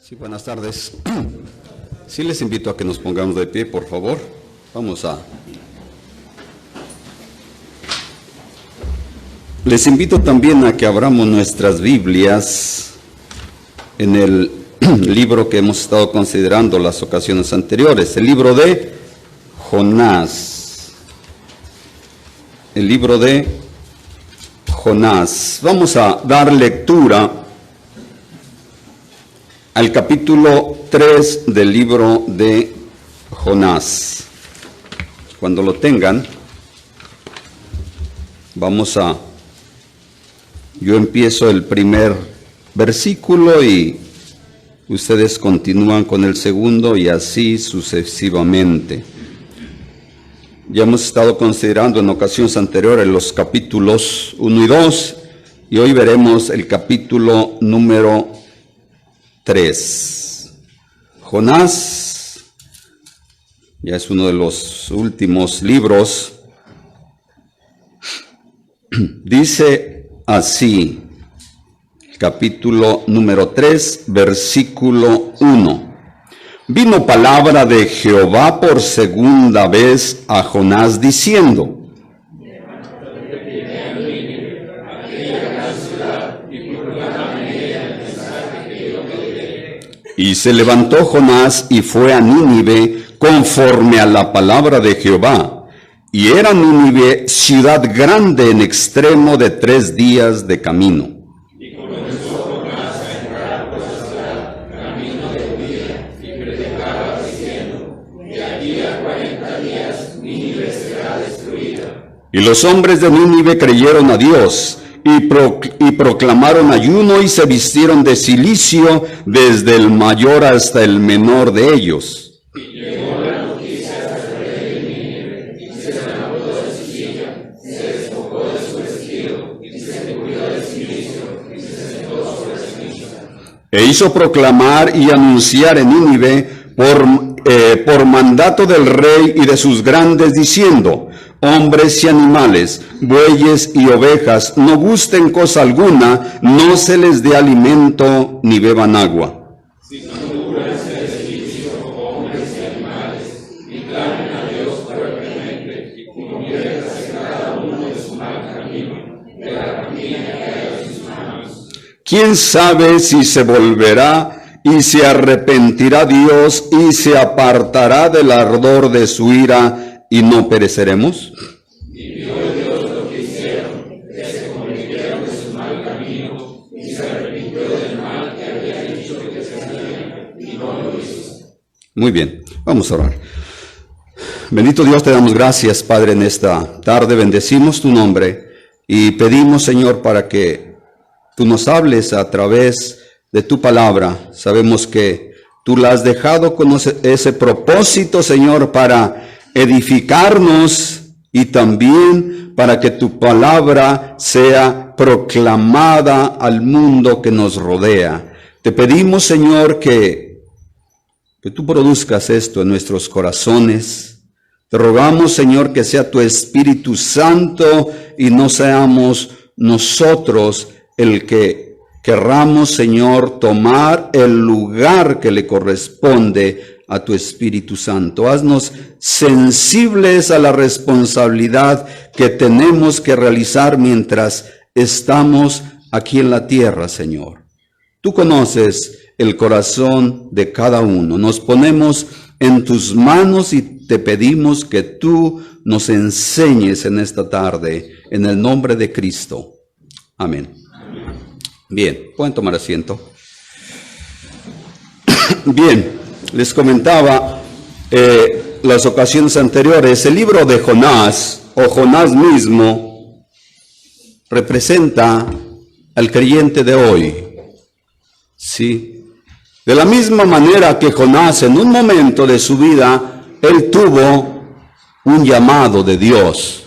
Sí, buenas tardes. Sí, les invito a que nos pongamos de pie, por favor. Les invito también a que abramos nuestras Biblias en el libro que hemos estado considerando las ocasiones anteriores, el libro de Jonás. El libro de Jonás. Vamos a dar lectura al capítulo 3 del libro de Jonás. Cuando lo tengan, yo empiezo el primer versículo y ustedes continúan con el segundo y así sucesivamente. Ya hemos estado considerando en ocasiones anteriores los capítulos 1 y 2 y hoy veremos el capítulo número 3. Jonás ya es uno de los últimos libros. Dice así, capítulo número 3, versículo 1. Vino palabra de Jehová por segunda vez a Jonás diciendo: Y se levantó Jonás y fue a Nínive conforme a la palabra de Jehová. Y era Nínive ciudad grande en extremo de 3 días de camino. Y comenzó Jonás a entrar por la ciudad camino de día y predicaba diciendo: De aquí a 40 días Nínive será destruida. Y los hombres de Nínive creyeron a Dios y proclamaron ayuno y se vistieron de cilicio desde el mayor hasta el menor de ellos. Y llegó la noticia al rey de Nínive, y se levantó de su silla, se despojó de su vestido, y se cubrió de cilicio, y se sentó sobre ceniza. E hizo proclamar y anunciar en Nínive por mandato del rey y de sus grandes, diciendo: Hombres y animales, bueyes y ovejas, no gusten cosa alguna, no se les dé alimento ni beban agua. Sino cúbranse de cilicio, hombres y animales, y clamen a Dios fuertemente, y conviértase cada uno de su mal camino, de la camina que hay en sus manos. ¿Quién sabe si se volverá y se arrepentirá Dios y se apartará del ardor de su ira y no pereceremos? Y vio Dios lo que hicieron, que se convirtieron de su mal camino, y se arrepintió del mal que había dicho que se haría, y no lo hizo. Muy bien, vamos a orar. Bendito Dios, te damos gracias, Padre, en esta tarde. Bendecimos tu nombre y pedimos, Señor, para que tú nos hables a través de tu palabra. Sabemos que tú la has dejado con ese propósito, Señor, para edificarnos y también para que tu palabra sea proclamada al mundo que nos rodea. Te pedimos, Señor, que tú produzcas esto en nuestros corazones. Te rogamos, Señor, que sea tu Espíritu Santo y no seamos nosotros el que querramos, Señor, tomar el lugar que le corresponde a tu Espíritu Santo. Haznos sensibles a la responsabilidad que tenemos que realizar mientras estamos aquí en la tierra, Señor. Tú conoces el corazón de cada uno. Nos ponemos en tus manos y te pedimos que tú nos enseñes en esta tarde, en el nombre de Cristo. Amén. Bien, pueden tomar asiento. Bien. Les comentaba las ocasiones anteriores, el libro de Jonás, o Jonás mismo, representa al creyente de hoy. ¿Sí? De la misma manera que Jonás, en un momento de su vida, él tuvo un llamado de Dios.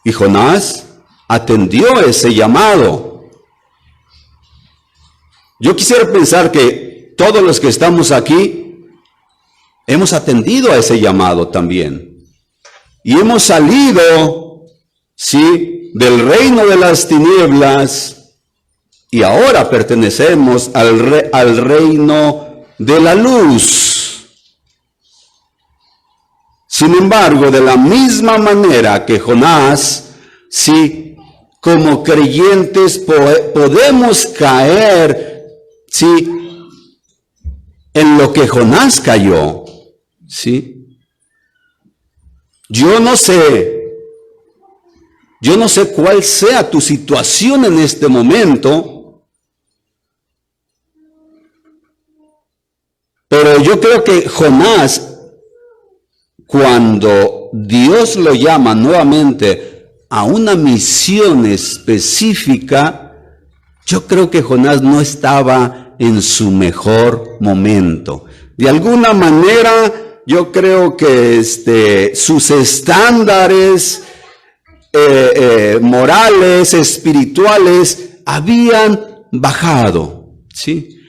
Y Jonás atendió ese llamado. Yo quisiera pensar que todos los que estamos aquí hemos atendido a ese llamado también. Y hemos salido, sí, del reino de las tinieblas y ahora pertenecemos al reino de la luz. Sin embargo, de la misma manera que Jonás, sí, como creyentes podemos caer, sí, en lo que Jonás cayó, sí. Yo no sé cuál sea tu situación en este momento, pero yo creo que Jonás, cuando Dios lo llama nuevamente a una misión específica, yo creo que Jonás no estaba en su mejor momento. De alguna manera, yo creo que sus estándares morales, espirituales, habían bajado, ¿sí?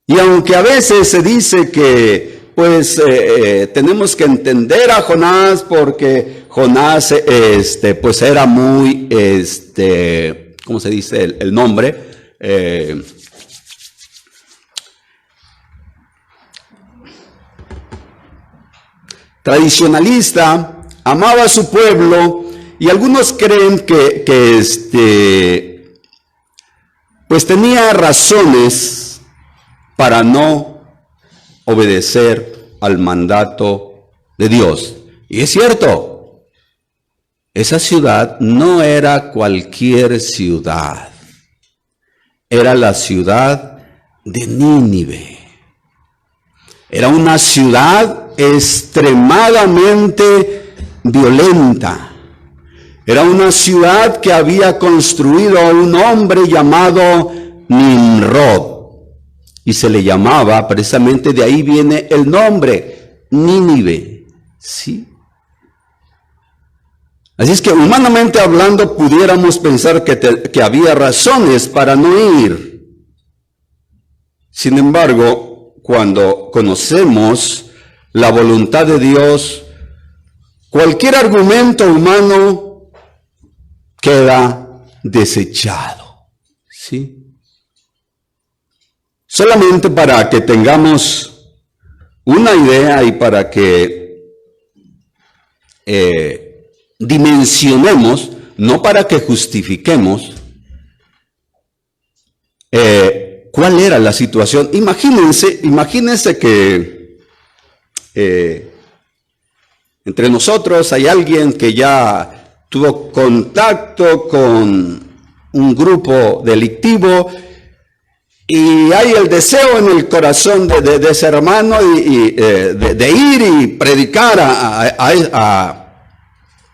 Y aunque a veces se dice que pues tenemos que entender a Jonás porque Jonás pues era muy ¿cómo se dice el nombre? Tradicionalista, amaba a su pueblo, y algunos creen que pues tenía razones para no obedecer al mandato de Dios. Y es cierto, esa ciudad no era cualquier ciudad, era la ciudad de Nínive. Era una ciudad extremadamente violenta. Era una ciudad que había construido un hombre llamado Nimrod. Y se le llamaba, precisamente de ahí viene el nombre, Nínive. ¿Sí? Así es que humanamente hablando pudiéramos pensar que había razones para no ir. Sin embargo, cuando conocemos la voluntad de Dios, cualquier argumento humano queda desechado, ¿sí? Solamente para que tengamos una idea y para que dimensionemos, no para que justifiquemos, cuál era la situación. Imagínense que entre nosotros hay alguien que ya tuvo contacto con un grupo delictivo y hay el deseo en el corazón de ese hermano de ir y predicar a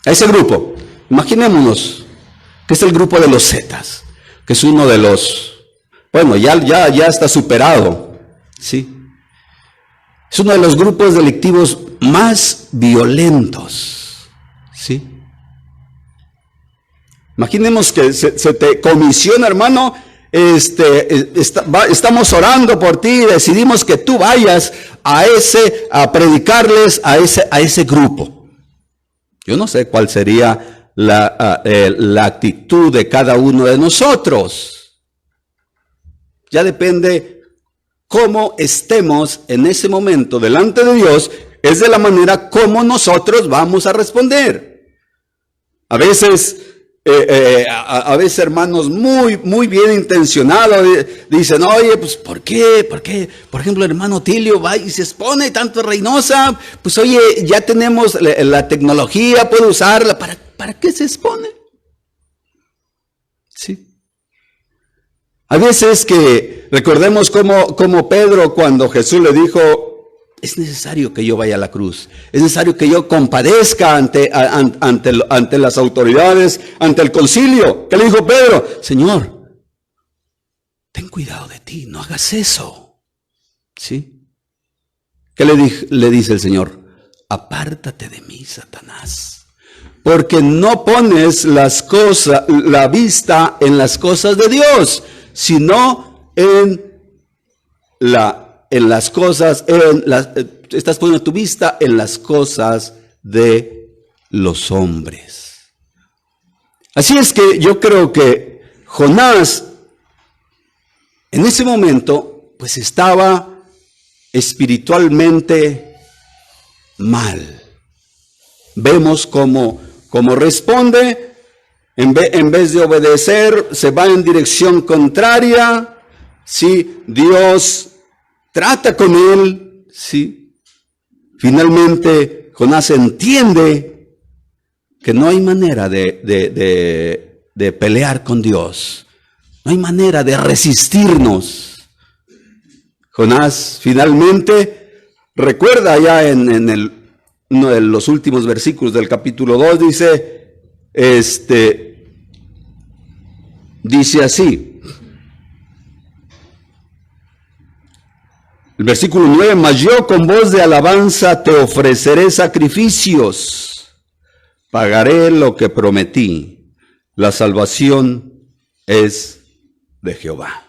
ese grupo. Imaginémonos que es el grupo de los Zetas, que es uno de los, bueno, ya está superado, ¿sí? Es uno de los grupos delictivos más violentos, ¿sí? Imaginemos que se te comisiona, hermano, estamos orando por ti y decidimos que tú vayas a predicarles a ese grupo. Yo no sé cuál sería la actitud de cada uno de nosotros. Ya depende cómo estemos en ese momento delante de Dios, es de la manera como nosotros vamos a responder. A veces hermanos muy bien intencionados dicen, oye, pues ¿por qué? Por ejemplo, el hermano Tilio va y se expone tanto Reynosa, pues oye, ya tenemos la tecnología, puede usarla, ¿para qué se expone? Sí. A veces que recordemos como Pedro, cuando Jesús le dijo, es necesario que yo vaya a la cruz, es necesario que yo compadezca ante las autoridades, ante el concilio. ¿Qué le dijo Pedro? Señor, ten cuidado de ti, no hagas eso. ¿Sí? ¿Qué le dice el Señor? Apártate de mí, Satanás, porque no pones la vista en las cosas de Dios, sino estás poniendo tu vista en las cosas de los hombres. Así es que yo creo que Jonás en ese momento, pues estaba espiritualmente mal. Vemos cómo responde, en vez de obedecer, se va en dirección contraria. Sí, Dios trata con él. Sí. Finalmente, Jonás entiende que no hay manera de pelear con Dios. No hay manera de resistirnos. Jonás finalmente recuerda ya en uno de los últimos versículos del capítulo 2, dice así. El versículo 9, mas yo con voz de alabanza te ofreceré sacrificios, pagaré lo que prometí, la salvación es de Jehová.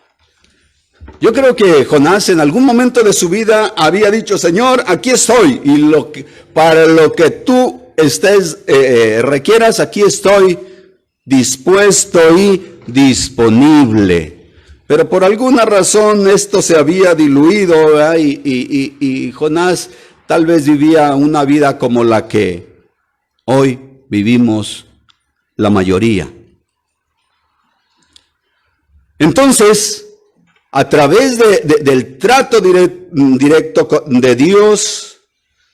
Yo creo que Jonás en algún momento de su vida había dicho, Señor, aquí estoy, y para lo que tú requieras, aquí estoy dispuesto y disponible. Pero por alguna razón esto se había diluido, ¿verdad? Y Jonás tal vez vivía una vida como la que hoy vivimos la mayoría. Entonces, a través del trato directo de Dios,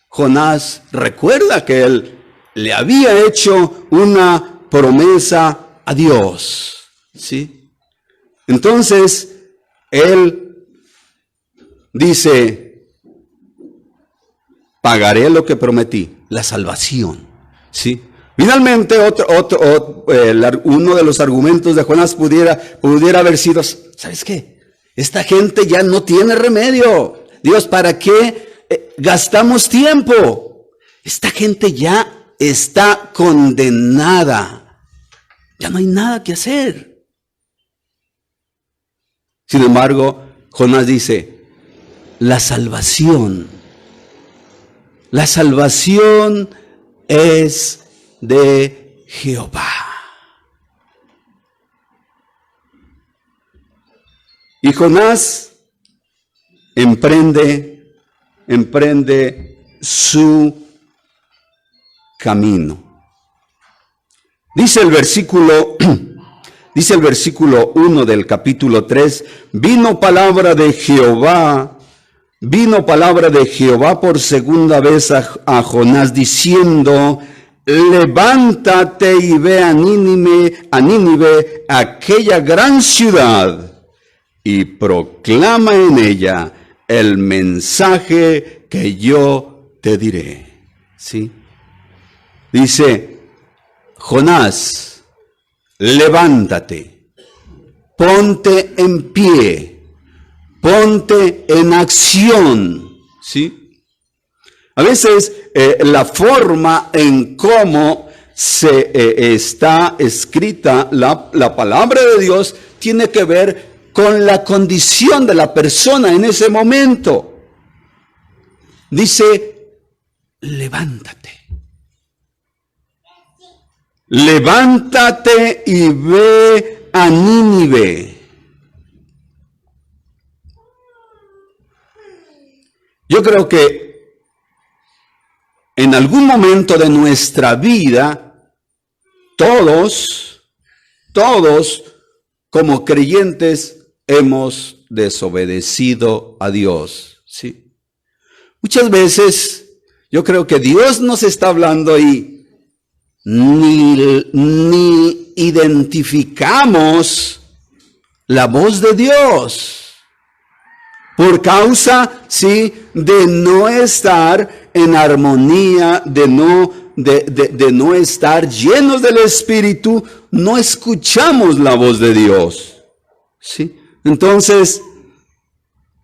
Jonás recuerda que él le había hecho una promesa a Dios, ¿sí? Entonces, él dice, pagaré lo que prometí, la salvación, ¿sí? Finalmente, uno de los argumentos de Jonás pudiera haber sido, ¿sabes qué? Esta gente ya no tiene remedio. Dios, ¿para qué gastamos tiempo? Esta gente ya está condenada. Ya no hay nada que hacer. Sin embargo, Jonás dice, la salvación es de Jehová. Y Jonás emprende su camino. Dice el versículo 1 del capítulo 3, vino palabra de Jehová por segunda vez a Jonás diciendo, levántate y ve a Nínive, aquella gran ciudad, y proclama en ella el mensaje que yo te diré. ¿Sí? Dice, Jonás, levántate, ponte en pie, ponte en acción. ¿Sí? A veces la forma en cómo está escrita la palabra de Dios tiene que ver con la condición de la persona en ese momento. Dice, levántate. Levántate y ve a Nínive. Yo creo que en algún momento de nuestra vida, todos como creyentes hemos desobedecido a Dios, ¿sí? Muchas veces yo creo que Dios nos está hablando y ni identificamos la voz de Dios por causa, sí, de no estar en armonía, de no estar llenos del Espíritu, no escuchamos la voz de Dios, ¿sí? Entonces,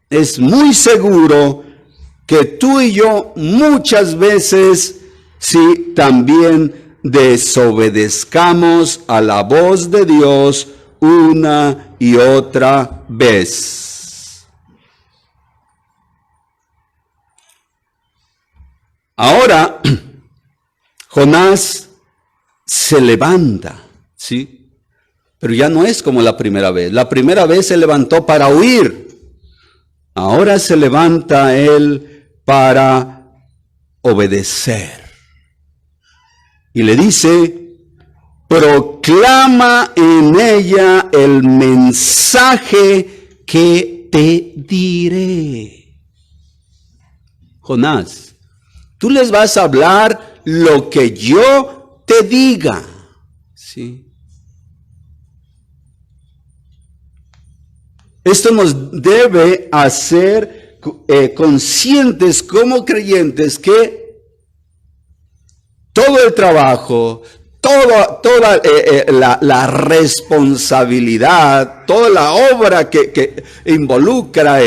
es muy seguro que tú y yo muchas veces, sí, también desobedezcamos a la voz de Dios una y otra vez. Ahora, Jonás se levanta, ¿sí? Pero ya no es como la primera vez. La primera vez se levantó para huir. Ahora se levanta él para obedecer. Y le dice, proclama en ella el mensaje que te diré. Jonás, tú les vas a hablar lo que yo te diga. ¿Sí? Esto nos debe hacer conscientes como creyentes que todo el trabajo, toda la responsabilidad, toda la obra que involucra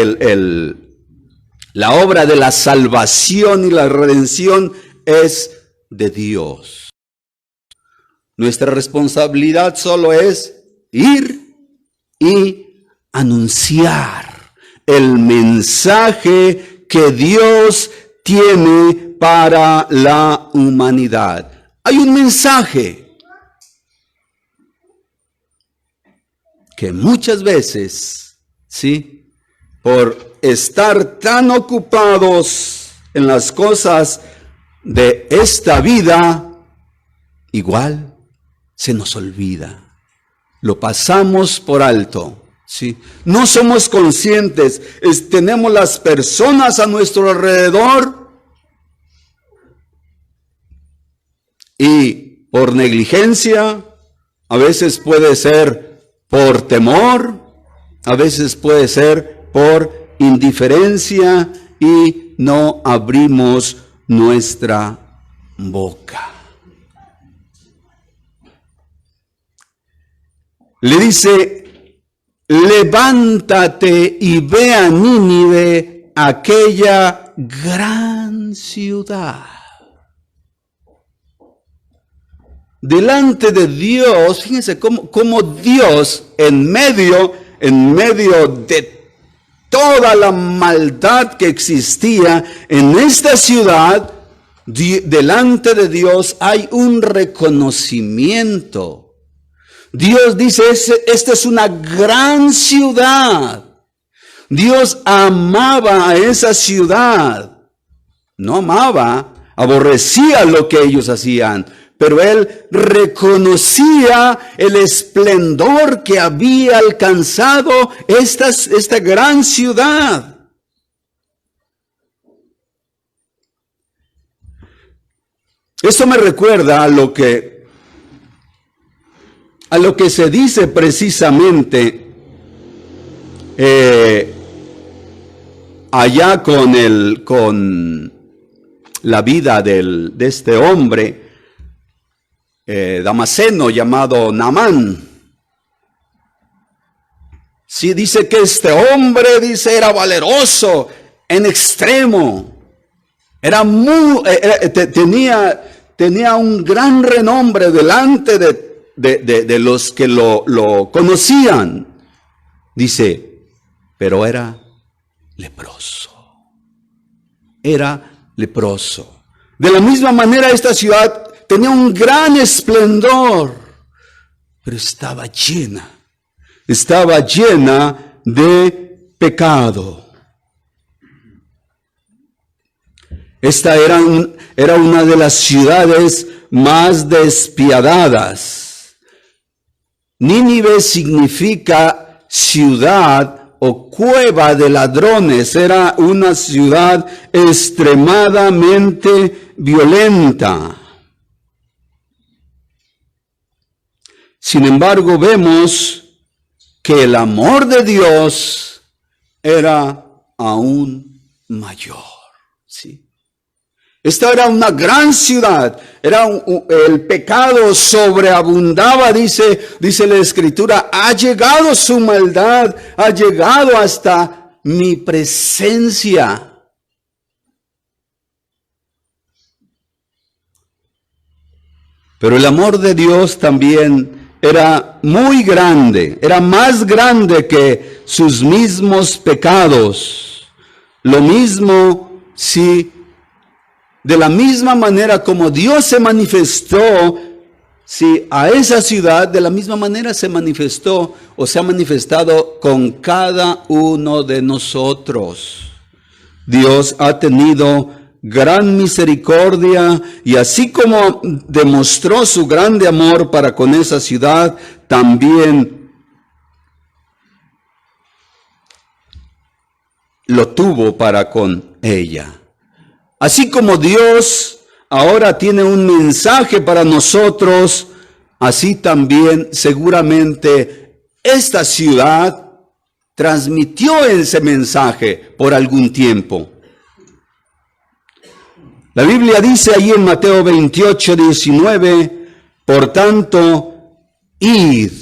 la obra de la salvación y la redención es de Dios. Nuestra responsabilidad solo es ir y anunciar el mensaje que Dios tiene para la humanidad. Hay un mensaje que muchas veces, ¿sí?, por estar tan ocupados en las cosas de esta vida, igual se nos olvida. Lo pasamos por alto. Sí, no somos conscientes, tenemos las personas a nuestro alrededor y por negligencia, a veces puede ser por temor, a veces puede ser por indiferencia y no abrimos nuestra boca. Le dice, levántate y ve a Nínive, aquella gran ciudad. Delante de Dios, fíjense cómo Dios en medio de toda la maldad que existía en esta ciudad, delante de Dios hay un reconocimiento. Dios dice, esta es una gran ciudad. Dios amaba a esa ciudad. No amaba, aborrecía lo que ellos hacían, pero él reconocía el esplendor que había alcanzado esta gran ciudad. Esto me recuerda a lo que se dice precisamente allá con la vida de este hombre damaseno llamado Naamán. Sí, dice que este hombre, era valeroso en extremo, tenía un gran renombre delante de los que lo conocían. Dice, pero era leproso. Era leproso. De la misma manera esta ciudad tenía un gran esplendor, pero estaba llena de pecado. Esta era una de las ciudades más despiadadas. Nínive significa ciudad o cueva de ladrones. Era una ciudad extremadamente violenta. Sin embargo, vemos que el amor de Dios era aún mayor. ¿Sí? Esta era una gran ciudad, el pecado sobreabundaba, dice la Escritura, ha llegado su maldad, ha llegado hasta mi presencia. Pero el amor de Dios también era muy grande, era más grande que sus mismos pecados. Lo mismo si de la misma manera como Dios se manifestó Sí, a esa ciudad de la misma manera se manifestó o se ha manifestado con cada uno de nosotros. Dios ha tenido gran misericordia y así como demostró su grande amor para con esa ciudad, también lo tuvo para con ella. Así como Dios ahora tiene un mensaje para nosotros, así también seguramente esta ciudad transmitió ese mensaje por algún tiempo. La Biblia dice ahí en Mateo 28:19, por tanto, id,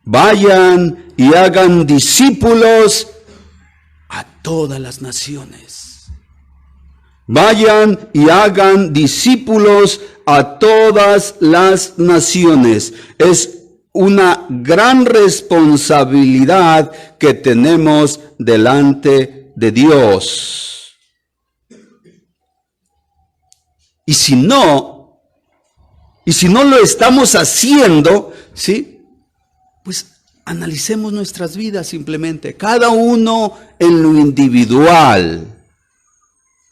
vayan y hagan discípulos a todas las naciones. Vayan y hagan discípulos a todas las naciones. Es una gran responsabilidad que tenemos delante de Dios. Y si no lo estamos haciendo, ¿sí? Pues analicemos nuestras vidas simplemente, cada uno en lo individual.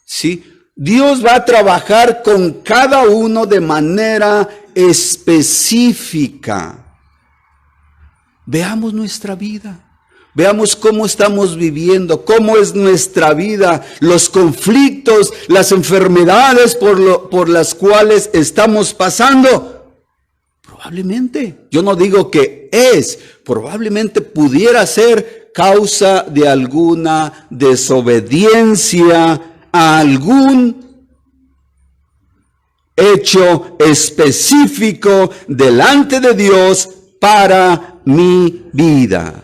¿Sí? Dios va a trabajar con cada uno de manera específica. Veamos nuestra vida. Veamos cómo estamos viviendo, cómo es nuestra vida, los conflictos, las enfermedades por las cuales estamos pasando. Probablemente, yo no digo que probablemente pudiera ser causa de alguna desobediencia a algún hecho específico delante de Dios para mi vida.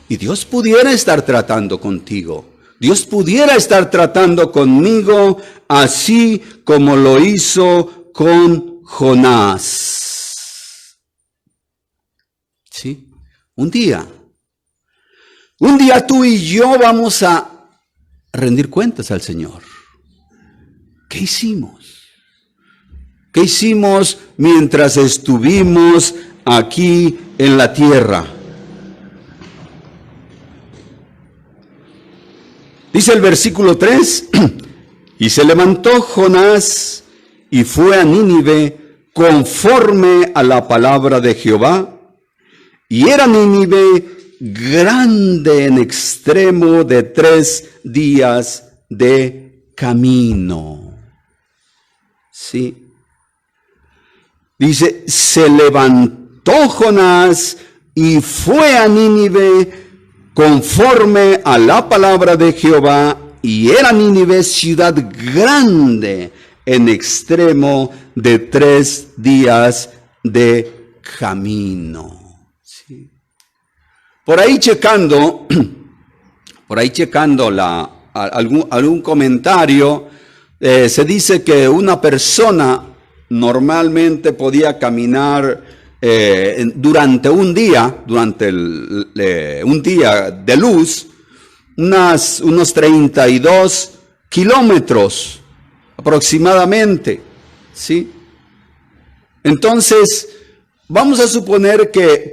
Y Dios pudiera estar tratando contigo. Dios pudiera estar tratando conmigo así como lo hizo con Jonás. ¿Sí? Un día tú y yo vamos a rendir cuentas al Señor. ¿Qué hicimos? ¿Qué hicimos mientras estuvimos aquí en la tierra? Dice el versículo 3, y se levantó Jonás y fue a Nínive conforme a la palabra de Jehová, y era Nínive grande en extremo de 3 días de camino. Sí. Dice, se levantó Jonás y fue a Nínive conforme a la palabra de Jehová, y era Nínive ciudad grande en extremo de 3 días de camino. Sí. Por ahí checando algún comentario, se dice que una persona normalmente podía caminar durante un día de luz, unos 32 kilómetros aproximadamente, ¿sí? Entonces, vamos a suponer que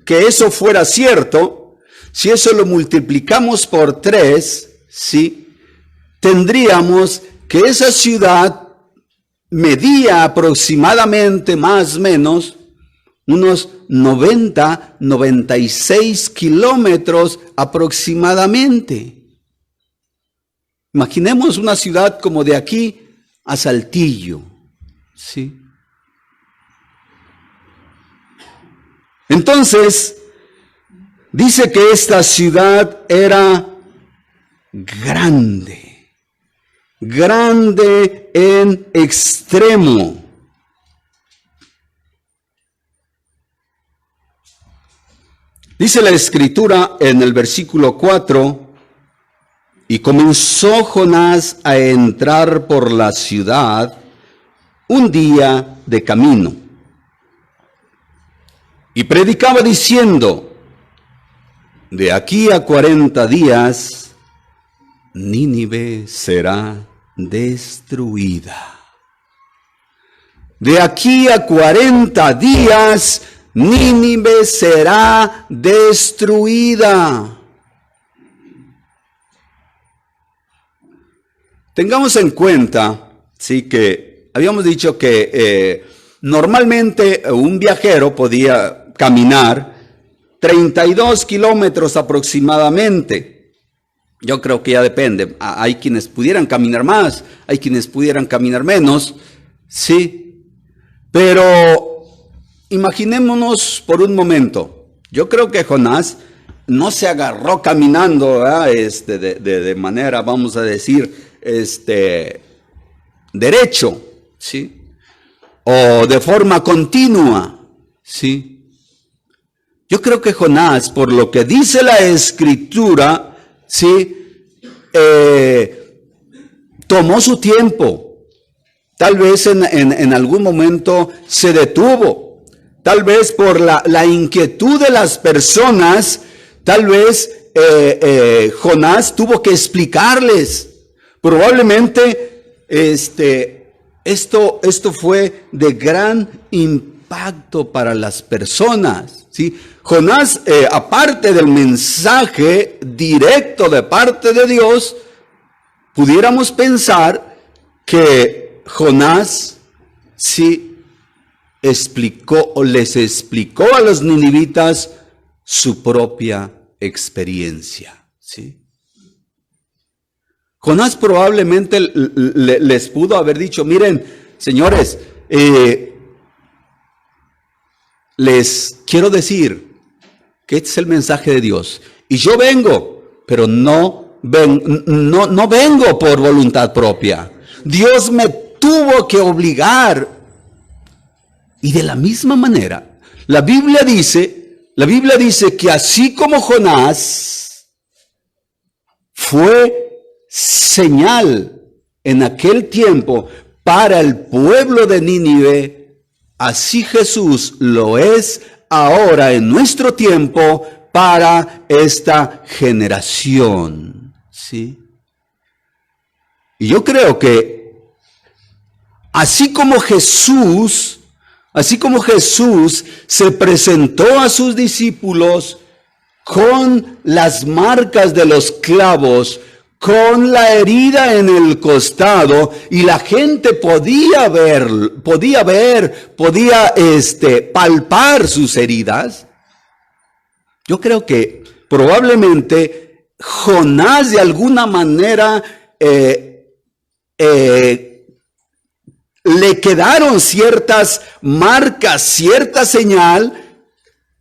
eso fuera cierto. Si eso lo multiplicamos por 3, ¿sí? Tendríamos que esa ciudad medía aproximadamente, más o menos, unos 96 kilómetros aproximadamente. Imaginemos una ciudad como de aquí a Saltillo, ¿sí? Entonces, dice que esta ciudad era grande en extremo. Dice la Escritura en el versículo 4, y comenzó Jonás a entrar por la ciudad un día de camino, y predicaba diciendo, de aquí a 40 días Nínive será destruida. De aquí a 40 días, Nínive será destruida. Tengamos en cuenta, sí, que habíamos dicho que normalmente un viajero podía caminar 32 kilómetros aproximadamente. Yo creo que ya depende. Hay quienes pudieran caminar más, hay quienes pudieran caminar menos, sí. Pero imaginémonos por un momento. Yo creo que Jonás no se agarró caminando, de manera, vamos a decir, derecho, ¿sí? O de forma continua, ¿sí? Yo creo que Jonás, por lo que dice la Escritura, ¿sí? Tomó su tiempo. Tal vez en algún momento se detuvo. Tal vez por la inquietud de las personas, tal vez Jonás tuvo que explicarles. Probablemente esto fue de gran impacto para las personas, ¿sí? Jonás, aparte del mensaje directo de parte de Dios, pudiéramos pensar que Jonás sí explicó o les explicó a los ninivitas su propia experiencia, ¿sí? Jonás probablemente les pudo haber dicho, miren, señores, les quiero decir que este es el mensaje de Dios. Y yo vengo, pero no vengo por voluntad propia. Dios me tuvo que obligar. Y de la misma manera, la Biblia dice que así como Jonás fue señal en aquel tiempo para el pueblo de Nínive, así Jesús lo es ahora en nuestro tiempo para esta generación, ¿sí? Y yo creo que así como Jesús se presentó a sus discípulos con las marcas de los clavos, con la herida en el costado, y la gente podía palpar sus heridas, yo creo que probablemente Jonás de alguna manera le quedaron ciertas marcas, cierta señal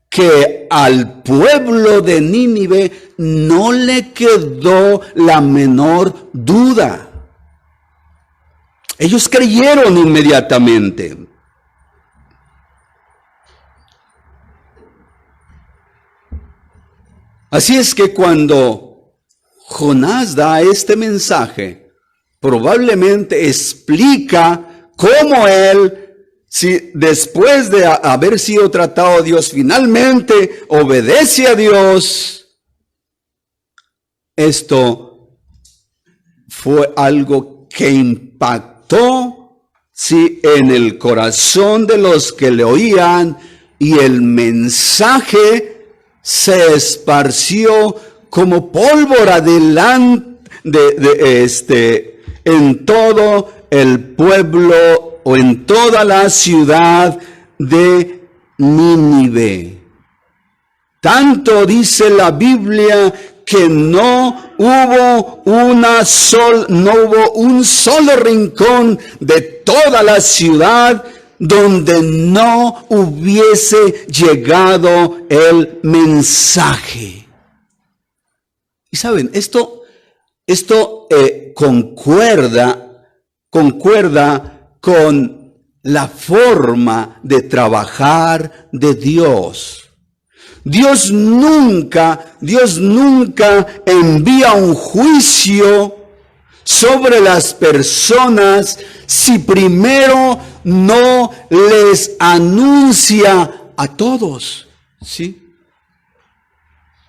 que al pueblo de Nínive no le quedó la menor duda. Ellos creyeron inmediatamente. Así es que cuando Jonás da este mensaje, probablemente explica cómo él, si después de haber sido tratado a Dios, finalmente obedece a Dios. Esto fue algo que impactó, sí, en el corazón de los que le oían, y el mensaje se esparció como pólvora en todo el pueblo o en toda la ciudad de Nínive. Tanto dice la Biblia que no hubo un solo rincón de toda la ciudad donde no hubiese llegado el mensaje. Y saben, esto concuerda con la forma de trabajar de Dios. Dios nunca envía un juicio sobre las personas si primero no les anuncia a todos, ¿sí?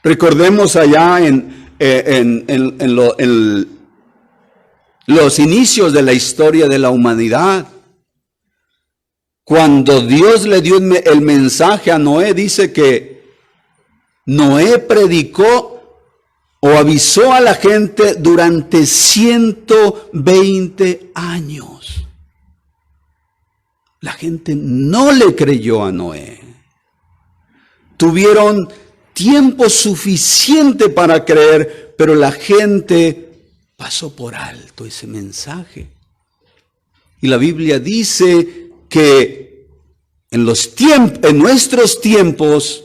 Recordemos allá en en los inicios de la historia de la humanidad. Cuando Dios le dio el mensaje a Noé, dice que Noé predicó o avisó a la gente durante 120 años. La gente no le creyó a Noé. Tuvieron tiempo suficiente para creer, pero la gente pasó por alto ese mensaje. Y la Biblia dice que en nuestros tiempos,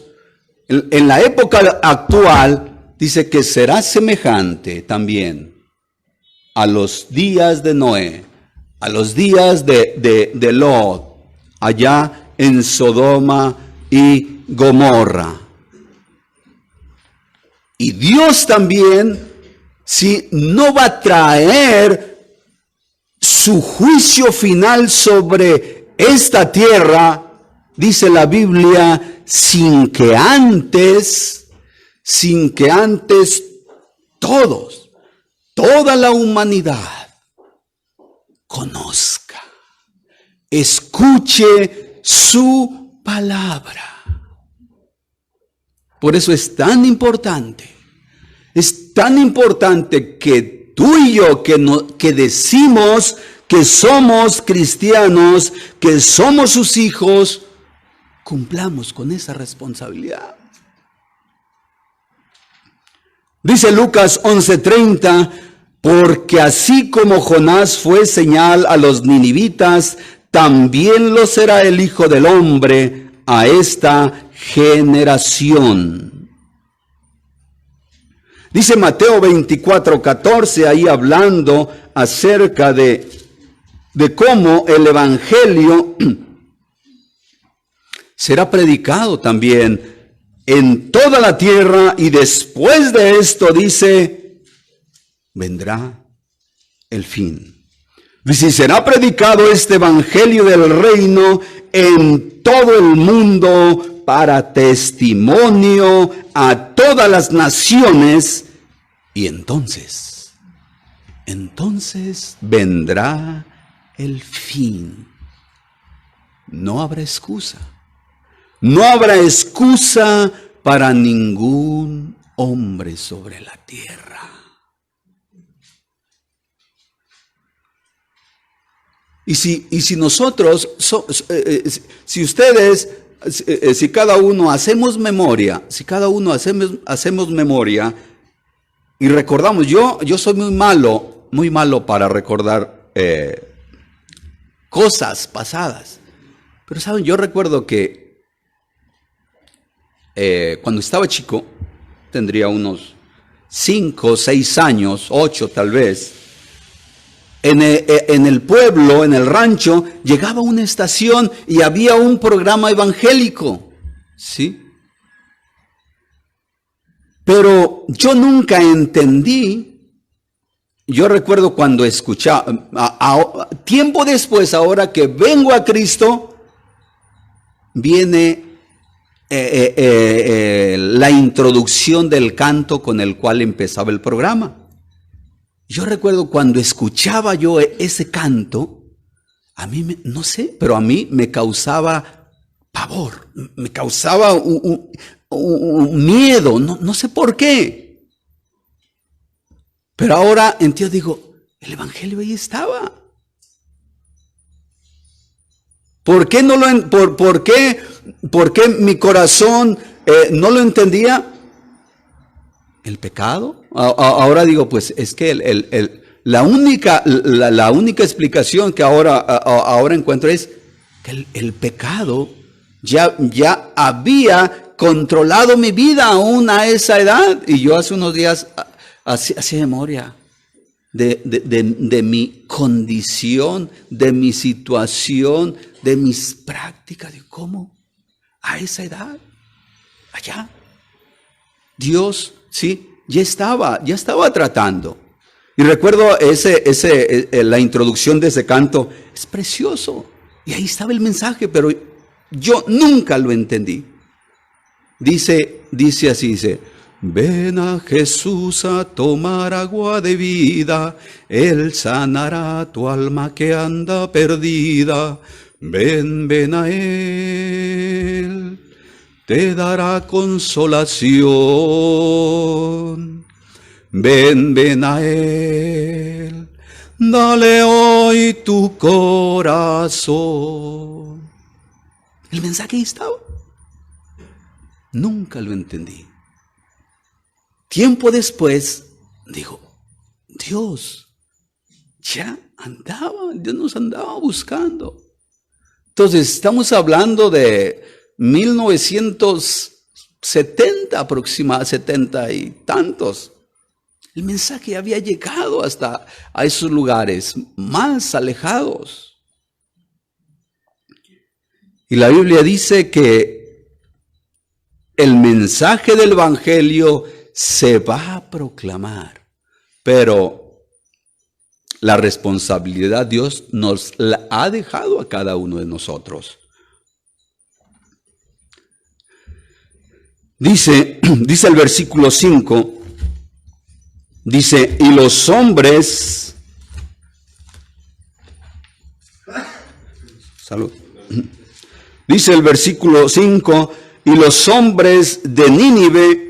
en la época actual, dice que será semejante también a los días de Noé, a los días de Lot, allá en Sodoma y Gomorra. Y Dios también, si no va a traer su juicio final sobre esta tierra, dice la Biblia, sin que antes toda la humanidad conozca, escuche su palabra. Por eso es tan importante que tú y yo que decimos que somos cristianos, que somos sus hijos, cumplamos con esa responsabilidad. Dice Lucas 11:30, porque así como Jonás fue señal a los ninivitas, también lo será el Hijo del Hombre a esta generación. Dice Mateo 24:14, ahí hablando acerca de cómo el Evangelio será predicado también en toda la tierra, y después de esto dice, vendrá el fin. Dice, será predicado este evangelio del reino en todo el mundo para testimonio a todas las naciones, y entonces vendrá el fin. No habrá excusa. No habrá excusa para ningún hombre sobre la tierra. Y si nosotros, si ustedes, si cada uno hacemos memoria, hacemos memoria y recordamos, yo soy muy malo para recordar cosas pasadas. Pero saben, yo recuerdo que cuando estaba chico, tendría unos 5 o 6 años, 8 tal vez, en el pueblo, en el rancho, llegaba una estación y había un programa evangélico, ¿sí? Pero yo nunca entendí. Yo recuerdo cuando escuchaba, tiempo después, ahora que vengo a Cristo, viene la introducción del canto con el cual empezaba el programa. Yo recuerdo cuando escuchaba yo ese canto, a mí, no sé, pero a mí me causaba pavor, me causaba un miedo, no sé por qué. Pero ahora entiendo, digo, el evangelio ahí estaba. ¿Por qué por qué mi corazón no lo entendía? El pecado. Ahora digo, pues es que la única explicación que ahora encuentro es que el pecado ya había controlado mi vida aún a esa edad. Y yo hace unos días hacía memoria de mi condición, de mi situación, de mis prácticas, de cómo a esa edad, allá, Dios, sí, ya estaba tratando. Y recuerdo la introducción de ese canto, es precioso. Y ahí estaba el mensaje, pero yo nunca lo entendí. Dice así, Ven a Jesús a tomar agua de vida, Él sanará tu alma que anda perdida. Ven, ven a Él, te dará consolación. Ven, ven a Él, dale hoy tu corazón. El mensaje ahí estaba. Nunca lo entendí. Tiempo después, dijo, Dios nos andaba buscando. Entonces, estamos hablando de 1970 aproximadamente, 70 y tantos. El mensaje había llegado hasta a esos lugares más alejados. Y la Biblia dice que el mensaje del Evangelio se va a proclamar, pero la responsabilidad Dios nos la ha dejado a cada uno de nosotros. Dice el versículo 5, dice, y los hombres, salud, dice el versículo 5, y los hombres de Nínive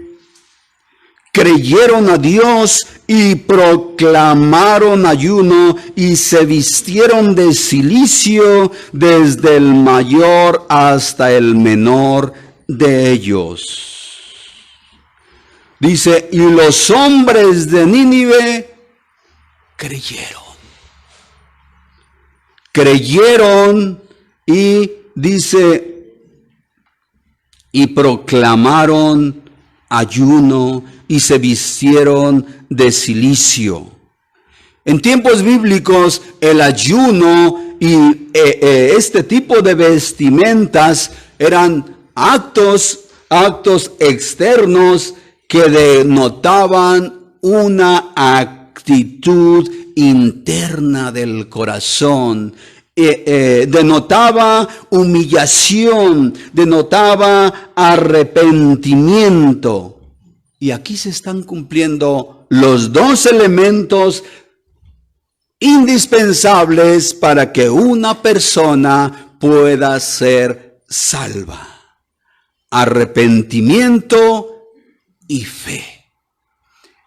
creyeron a Dios y proclamaron ayuno y se vistieron de cilicio desde el mayor hasta el menor de ellos. Dice, y los hombres de Nínive creyeron y dice, y proclamaron ayuno y se vistieron de cilicio. En tiempos bíblicos, el ayuno y este tipo de vestimentas eran actos externos que denotaban una actitud interna del corazón. Denotaba humillación, denotaba arrepentimiento. Y aquí se están cumpliendo los dos elementos indispensables para que una persona pueda ser salva: arrepentimiento y fe.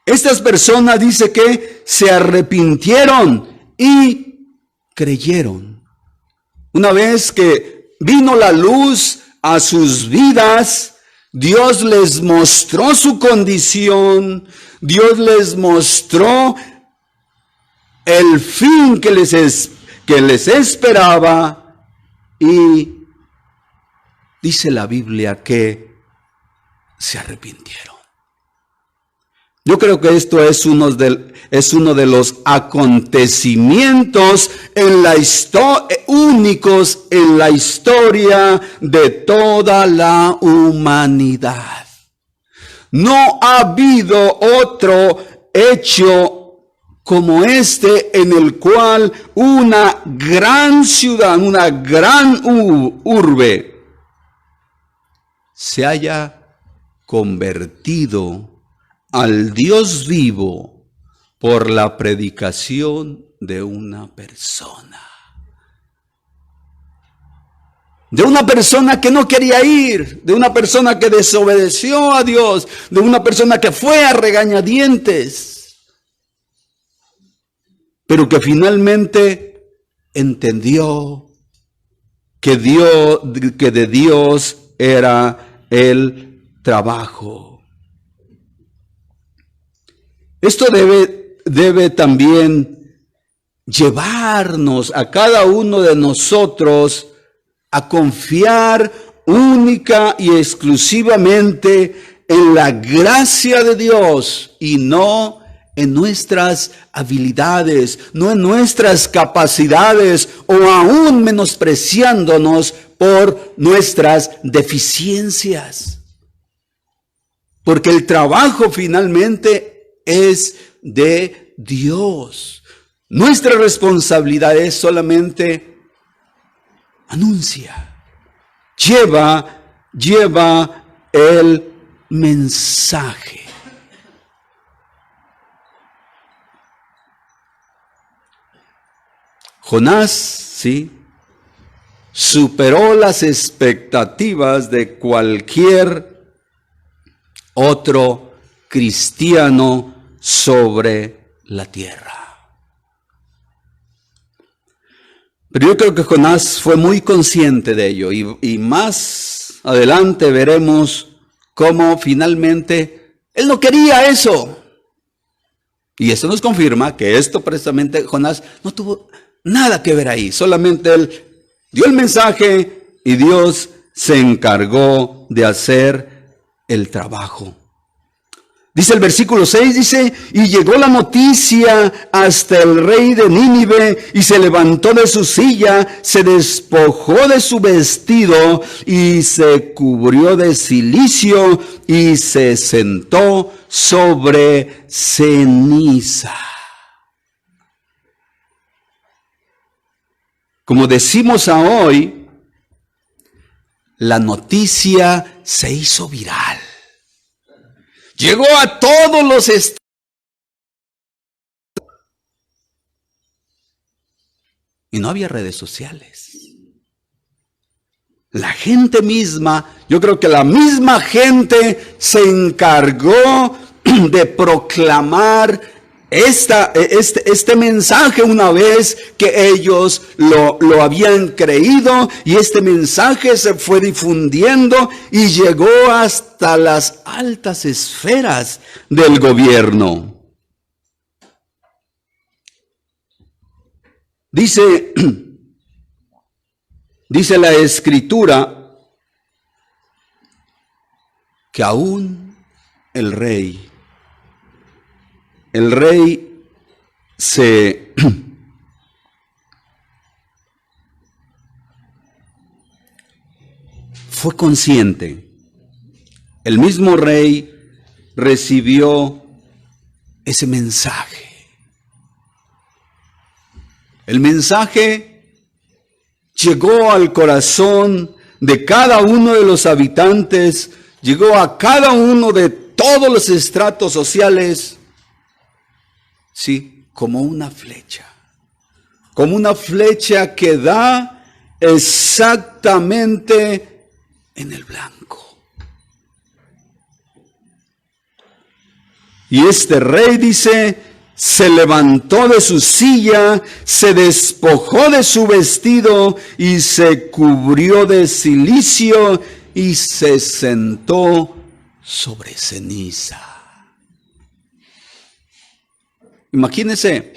Estas personas dice que se arrepintieron y creyeron. Una vez que vino la luz a sus vidas, Dios les mostró su condición, Dios les mostró el fin que les esperaba, y dice la Biblia que se arrepintieron. Yo creo que esto es uno de los acontecimientos únicos en la historia de toda la humanidad. No ha habido otro hecho como este en el cual una gran ciudad, una gran urbe se haya convertido al Dios vivo por la predicación de una persona. De una persona que no quería ir, de una persona que desobedeció a Dios, de una persona que fue a regañadientes, pero que finalmente entendió que de Dios era el trabajo. Esto debe también llevarnos a cada uno de nosotros a confiar única y exclusivamente en la gracia de Dios y no en nuestras habilidades, no en nuestras capacidades, o aún menospreciándonos por nuestras deficiencias. Porque el trabajo finalmente es de Dios. Nuestra responsabilidad es solamente anuncia, lleva el mensaje. Jonás, sí, superó las expectativas de cualquier otro cristiano sobre la tierra. Pero yo creo que Jonás fue muy consciente de ello y más adelante veremos cómo finalmente él no quería eso. Y eso nos confirma que esto precisamente Jonás no tuvo nada que ver ahí. Solamente él dio el mensaje y Dios se encargó de hacer el trabajo. Dice el versículo 6, dice, y llegó la noticia hasta el rey de Nínive, y se levantó de su silla, se despojó de su vestido, y se cubrió de cilicio, y se sentó sobre ceniza. Como decimos hoy, la noticia se hizo viral. Llegó a todos los estados. Y no había redes sociales. La gente misma, yo creo que la misma gente se encargó de proclamar este mensaje una vez que ellos lo habían creído, y este mensaje se fue difundiendo y llegó hasta las altas esferas del gobierno. Dice la Escritura que aún el rey fue consciente. El mismo rey recibió ese mensaje. El mensaje llegó al corazón de cada uno de los habitantes, llegó a cada uno de todos los estratos sociales. Sí, como una flecha que da exactamente en el blanco. Y este rey, dice, se levantó de su silla, se despojó de su vestido y se cubrió de cilicio y se sentó sobre ceniza. Imagínense,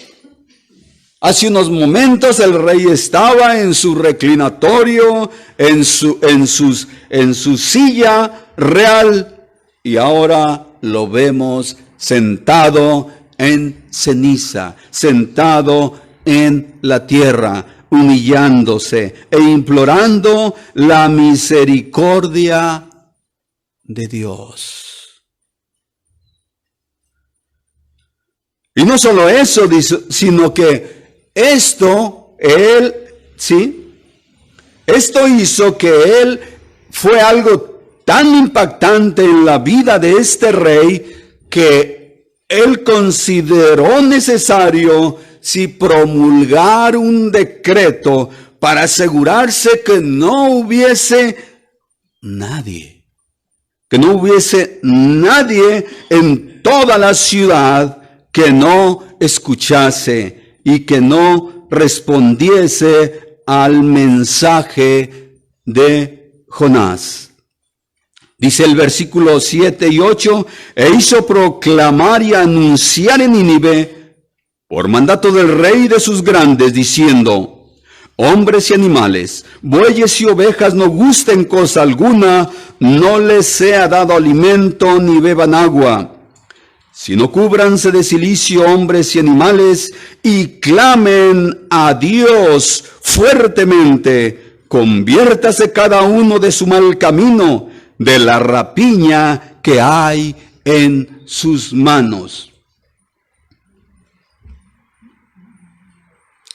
hace unos momentos el rey estaba en su reclinatorio, en su silla real, y ahora lo vemos sentado en ceniza, sentado en la tierra, humillándose e implorando la misericordia de Dios. Y no solo eso, sino que esto hizo que él fue algo tan impactante en la vida de este rey que él consideró necesario promulgar un decreto para asegurarse que no hubiese nadie en toda la ciudad que no escuchase y que no respondiese al mensaje de Jonás. Dice el versículo 7 y 8, e hizo proclamar y anunciar en Nínive, por mandato del rey de sus grandes, diciendo, hombres y animales, bueyes y ovejas no gusten cosa alguna, no les sea dado alimento ni beban agua, sino cúbranse de cilicio hombres y animales, y clamen a Dios fuertemente, conviértase cada uno de su mal camino, de la rapiña que hay en sus manos.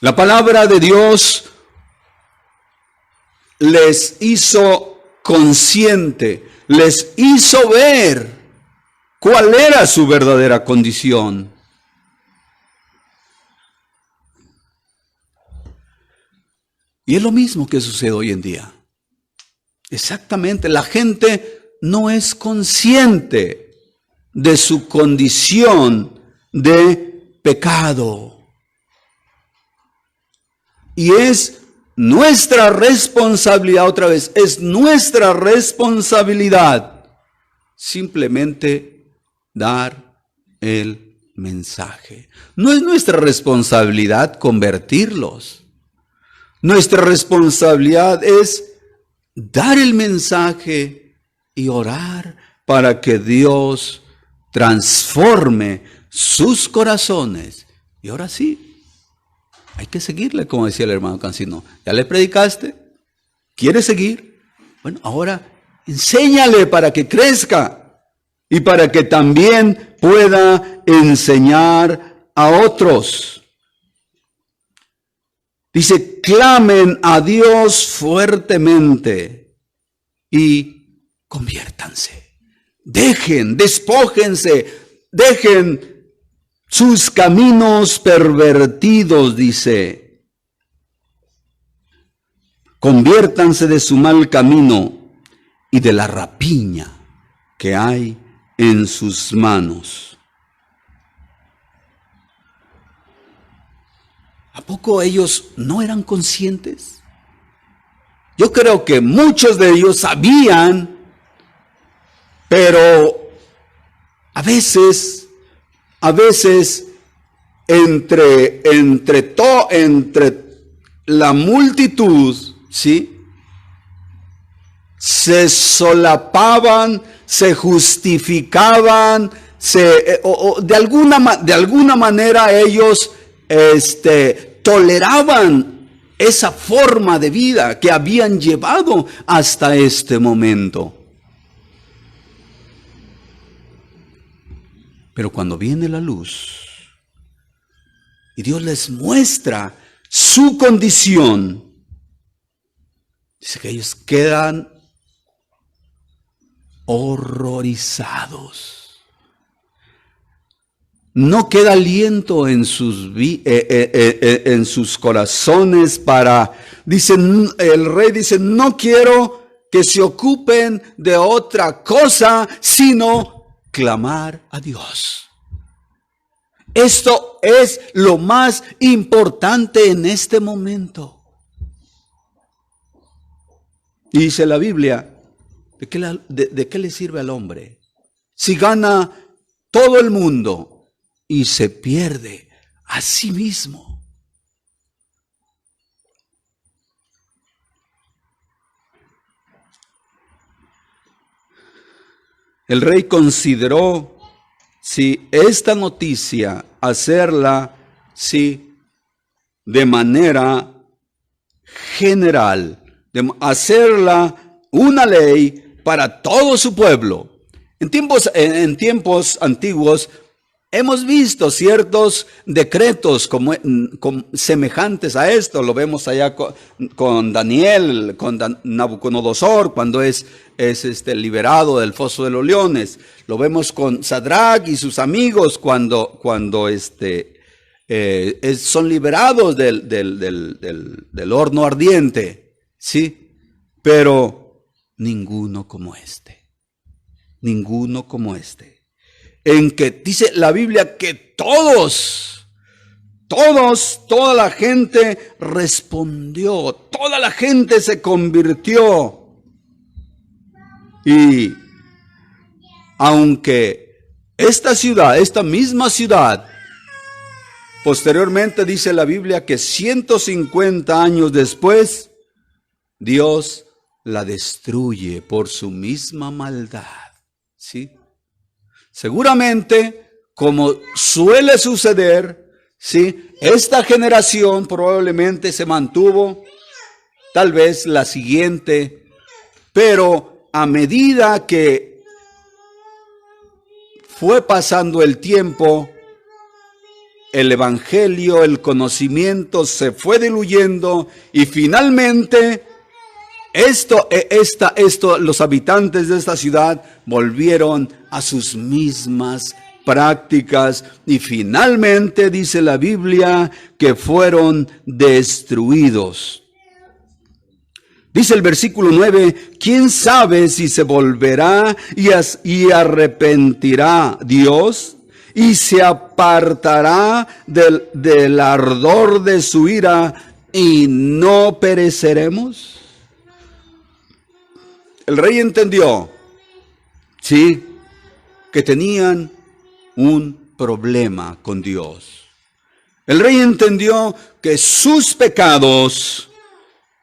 La palabra de Dios les hizo consciente, les hizo ver cuál era su verdadera condición. Y es lo mismo que sucede hoy en día. Exactamente, la gente no es consciente de su condición de pecado. Y es nuestra responsabilidad, otra vez, es nuestra responsabilidad simplemente dar el mensaje. No es nuestra responsabilidad convertirlos. Nuestra responsabilidad es dar el mensaje y orar para que Dios transforme sus corazones. Y ahora sí, hay que seguirle, como decía el hermano Cancino. ¿Ya le predicaste? ¿Quiere seguir? Bueno, ahora enséñale para que crezca y para que también pueda enseñar a otros. Dice, clamen a Dios fuertemente y conviértanse. Despójense, dejen sus caminos pervertidos, dice. Conviértanse de su mal camino y de la rapiña que hay en sus manos. ¿A poco ellos no eran conscientes? Yo creo que muchos de ellos sabían, pero a veces entre la multitud, ¿sí?, se solapaban, se justificaban, de alguna manera ellos toleraban esa forma de vida que habían llevado hasta este momento. Pero cuando viene la luz y Dios les muestra su condición, dice que ellos quedan horrorizados. No queda aliento en sus corazones el rey dice, no quiero que se ocupen de otra cosa, sino clamar a Dios. Esto es lo más importante en este momento. Y dice la Biblia, ¿de qué le sirve al hombre si gana todo el mundo y se pierde a sí mismo? El rey consideró si esta noticia hacerla de manera general, de hacerla una ley para todo su pueblo. En tiempos antiguos hemos visto ciertos decretos como semejantes a esto. Lo vemos allá con Daniel, con Nabucodonosor, cuando es liberado del foso de los leones. Lo vemos con Sadrach y sus amigos cuando son liberados del horno ardiente. ¿Sí? Pero ninguno como este. Ninguno como este. En que dice la Biblia que toda la gente respondió, toda la gente se convirtió. Y aunque esta misma ciudad, posteriormente dice la Biblia que 150 años después, Dios la destruye por su misma maldad. ¿Sí? Seguramente, como suele suceder, ¿sí?, esta generación probablemente se mantuvo, tal vez la siguiente, pero a medida que fue pasando el tiempo, el evangelio, el conocimiento se fue diluyendo y finalmente los habitantes de esta ciudad volvieron a sus mismas prácticas y finalmente dice la Biblia que fueron destruidos. Dice el versículo 9, ¿quién sabe si se volverá y arrepentirá Dios y se apartará del ardor de su ira y no pereceremos? El rey entendió, sí, que tenían un problema con Dios. El rey entendió que sus pecados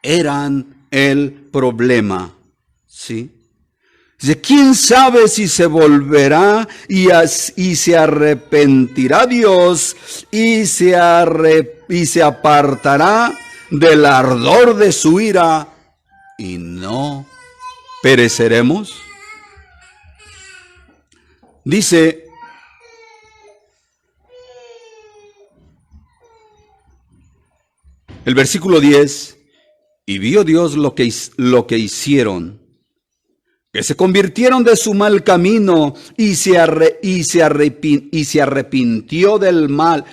eran el problema, ¿sí? Dice, ¿quién sabe si se volverá y se arrepentirá Dios y se apartará del ardor de su ira y no pereceremos? Dice, el versículo 10, y vio Dios lo que hicieron, que se convirtieron de su mal camino y se arrepintió del mal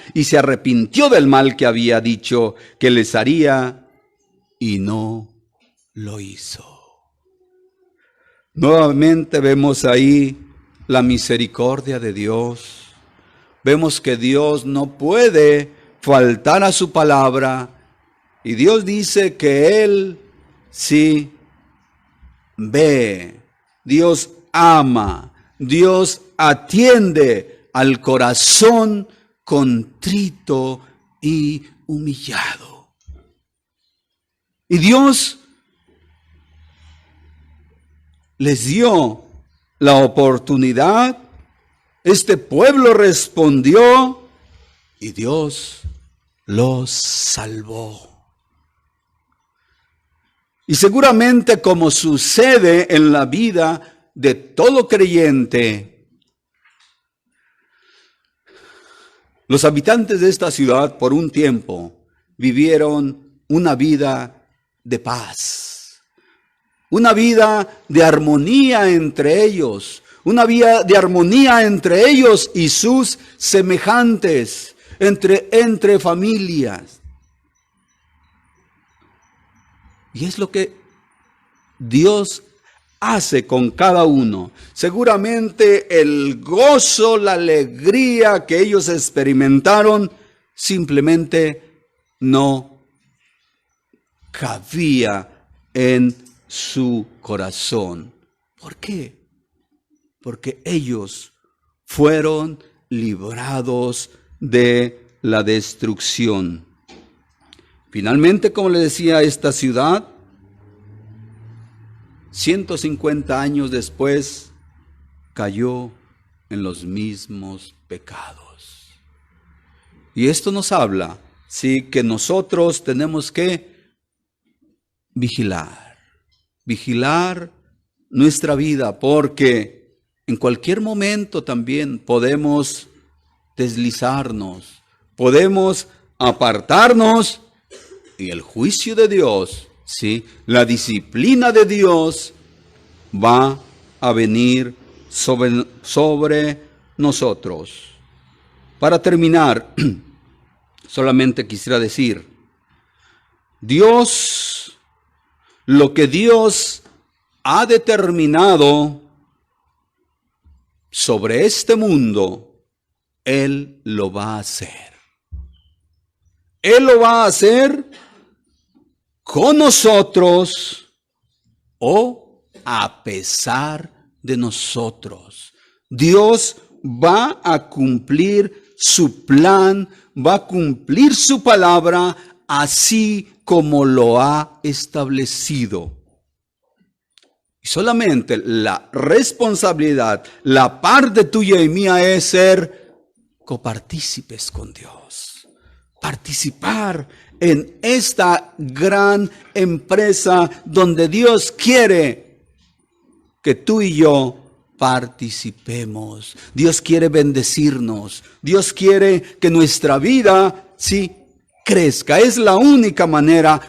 que había dicho que les haría y no lo hizo. Nuevamente vemos ahí la misericordia de Dios. Vemos que Dios no puede faltar a su palabra. Y Dios dice que Él sí ve, Dios ama, Dios atiende al corazón contrito y humillado. Y Dios les dio la oportunidad, este pueblo respondió y Dios los salvó. Y seguramente, como sucede en la vida de todo creyente, los habitantes de esta ciudad por un tiempo vivieron una vida de paz, una vida de armonía entre ellos, una vida de armonía entre ellos y sus semejantes, entre familias. Y es lo que Dios hace con cada uno. Seguramente el gozo, la alegría que ellos experimentaron simplemente no cabía en su corazón. ¿Por qué? Porque ellos fueron librados de la destrucción. Finalmente, como le decía, esta ciudad, 150 años después, cayó en los mismos pecados. Y esto nos habla, sí, que nosotros tenemos que vigilar nuestra vida, porque en cualquier momento también podemos deslizarnos, podemos apartarnos. Y el juicio de Dios, ¿sí?, la disciplina de Dios va a venir sobre nosotros. Para terminar, solamente quisiera decir, lo que Dios ha determinado sobre este mundo, Él lo va a hacer. Él lo va a hacer con nosotros o a pesar de nosotros. Dios va a cumplir su plan, va a cumplir su palabra así como lo ha establecido. Y solamente la responsabilidad, la parte tuya y mía es ser copartícipes con Dios. Participar en esta gran empresa donde Dios quiere que tú y yo participemos. Dios quiere bendecirnos. Dios quiere que nuestra vida sí crezca. Es la única manera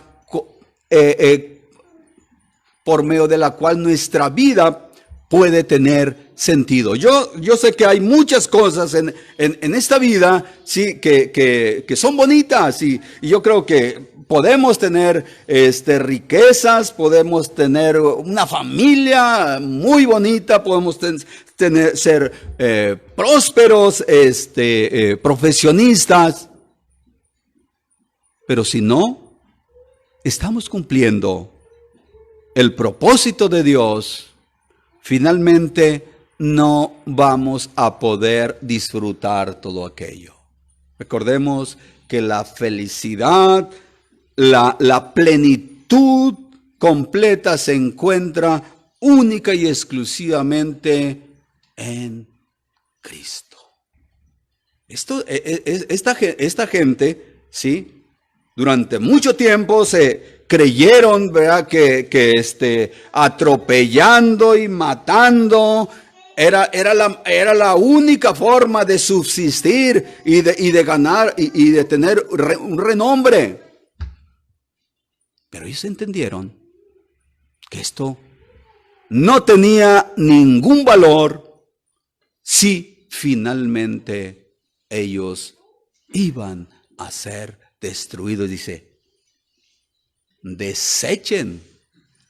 por medio de la cual nuestra vida puede tener sentido. Yo sé que hay muchas cosas en esta vida, sí, que son bonitas, y yo creo que podemos tener riquezas, podemos tener una familia muy bonita, podemos ser prósperos, profesionistas. Pero si no estamos cumpliendo el propósito de Dios, finalmente no vamos a poder disfrutar todo aquello. Recordemos que la felicidad, la plenitud completa se encuentra única y exclusivamente en Cristo. Esta gente, ¿sí? Durante mucho tiempo se creyeron, ¿verdad?, que atropellando y matando era la única forma de subsistir y de ganar y de tener un renombre. Pero ellos entendieron que esto no tenía ningún valor si finalmente ellos iban a ser destruidos. Dice, desechen,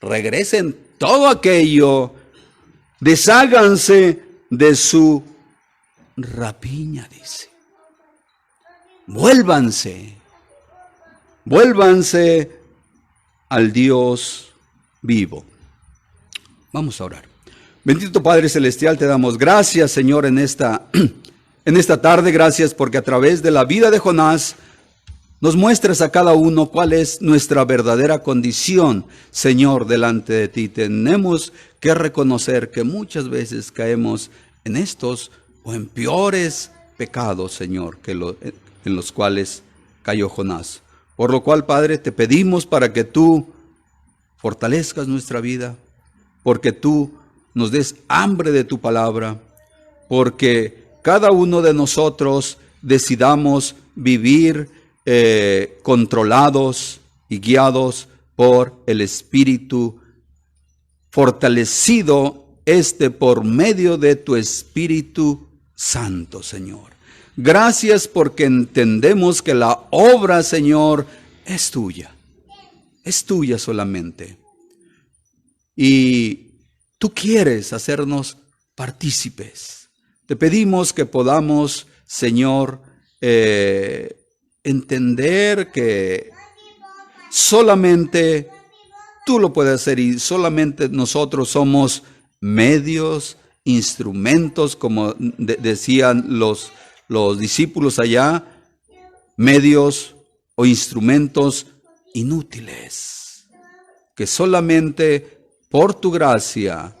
regresen todo aquello, desháganse de su rapiña, dice. Vuélvanse al Dios vivo. Vamos a orar. Bendito Padre Celestial, te damos gracias, Señor, en esta tarde. Gracias porque a través de la vida de Jonás nos muestras a cada uno cuál es nuestra verdadera condición, Señor, delante de ti. Tenemos que reconocer que muchas veces caemos en estos o en peores pecados, Señor, en los cuales cayó Jonás. Por lo cual, Padre, te pedimos para que tú fortalezcas nuestra vida, porque tú nos des hambre de tu palabra, porque cada uno de nosotros decidamos vivir controlados y guiados por el Espíritu, fortalecido por medio de tu Espíritu Santo, Señor. Gracias porque entendemos que la obra, Señor, es tuya solamente. Y tú quieres hacernos partícipes. Te pedimos que podamos, Señor, entender que solamente tú lo puedes hacer y solamente nosotros somos medios, instrumentos, como decían los discípulos allá, medios o instrumentos inútiles, que solamente por tu gracia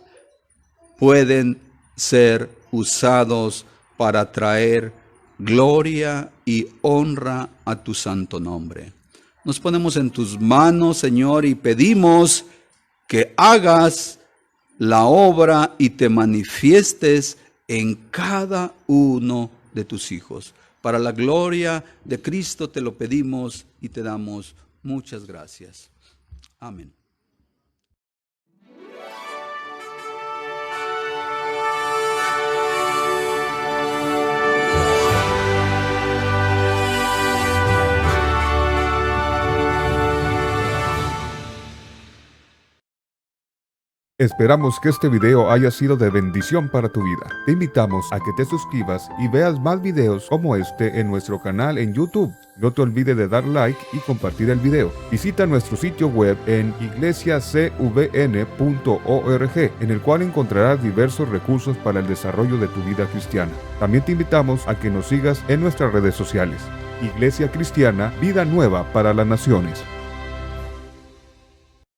pueden ser usados para traer gloria y honra a tu santo nombre. Nos ponemos en tus manos, Señor, y pedimos que hagas la obra y te manifiestes en cada uno de tus hijos. Para la gloria de Cristo te lo pedimos y te damos muchas gracias. Amén. Esperamos que este video haya sido de bendición para tu vida. Te invitamos a que te suscribas y veas más videos como este en nuestro canal en YouTube. No te olvides de dar like y compartir el video. Visita nuestro sitio web en iglesiacvn.org, en el cual encontrarás diversos recursos para el desarrollo de tu vida cristiana. También te invitamos a que nos sigas en nuestras redes sociales. Iglesia Cristiana, Vida Nueva para las Naciones.